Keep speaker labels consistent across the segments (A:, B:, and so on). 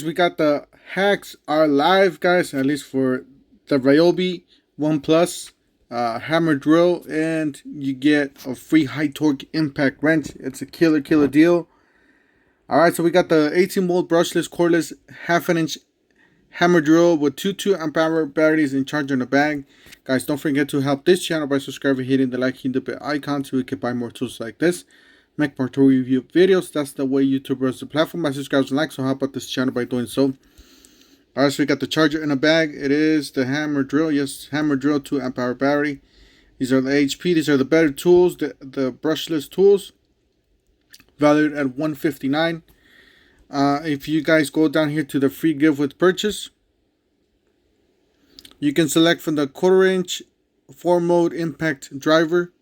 A: We got the hacks are live, guys, at least for the Ryobi 1 Plus hammer drill, and you get a free high torque impact wrench. It's a killer deal. Alright, so we got the 18 volt brushless cordless half an inch hammer drill with two 2-amp-hour batteries in charge in the bag. Guys, don't forget to help this channel by subscribing, hitting the like, hitting the bell icon so we can buy more tools like this, make more tool review videos. That's the way YouTube runs the platform. My subscribers and likes, so help out this channel by doing so. Alright, so we got the charger in a bag. It is the hammer drill. Yes, hammer drill, 2-amp-hour battery. These are the HP. These are the better tools, the brushless tools, valued at $159. If you guys go down here to the free gift with purchase, you can select from the 1/4 inch 4-mode impact driver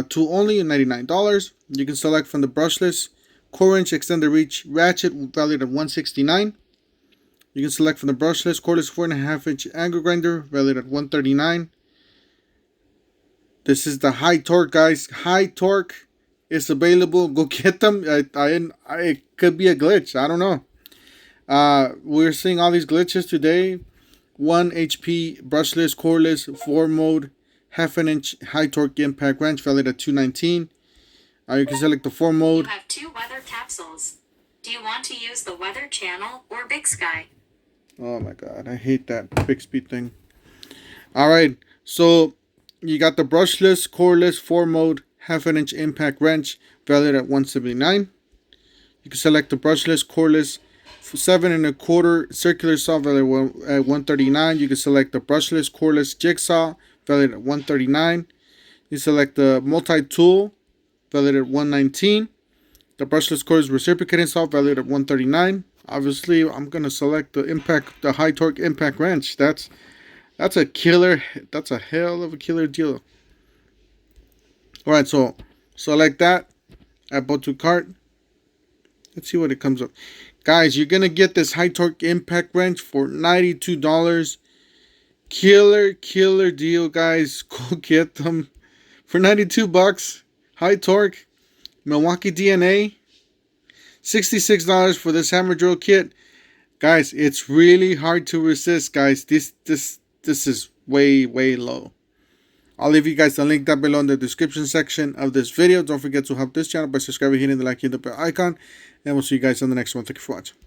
A: tool only at $99. You can select from the brushless 1/4 inch extended reach ratchet valued at $169. You can select from the brushless cordless 4.5 inch angle grinder valued at $139. This is the high torque, guys. High torque is available. Go get them. It could be a glitch. I don't know. We're seeing all these glitches today. 1 HP brushless cordless 4-mode half an inch high torque impact wrench valued at $219. You can select the 4-mode.
B: You have 2 weather capsules. Do you want to use the weather channel or Big Sky?
A: Oh my god, I hate that Bixby thing. Alright, so you got the brushless cordless 4-mode half an inch impact wrench valued at $179. You can select the brushless cordless 7.25 circular saw valued at $139. You can select the brushless cordless jigsaw valued at $139. You select the multi-tool valued at $119. The brushless cordless reciprocating saw valued at $139. Obviously, I'm gonna select the high torque impact wrench. That's a killer. That's a hell of a killer deal. All right, so select that. Add both to cart. Let's see what it comes up. Guys, you're gonna get this high torque impact wrench for $92. Killer deal, guys. Go get them for $92. High torque Milwaukee DNA. $66 for this hammer drill kit. Guys, it's really hard to resist, guys. This is way low. I'll leave you guys the link down below in the description section of this video. Don't forget to help this channel by subscribing, hitting the like, hitting the bell icon, and we'll see you guys on the next one. Thank you for watching.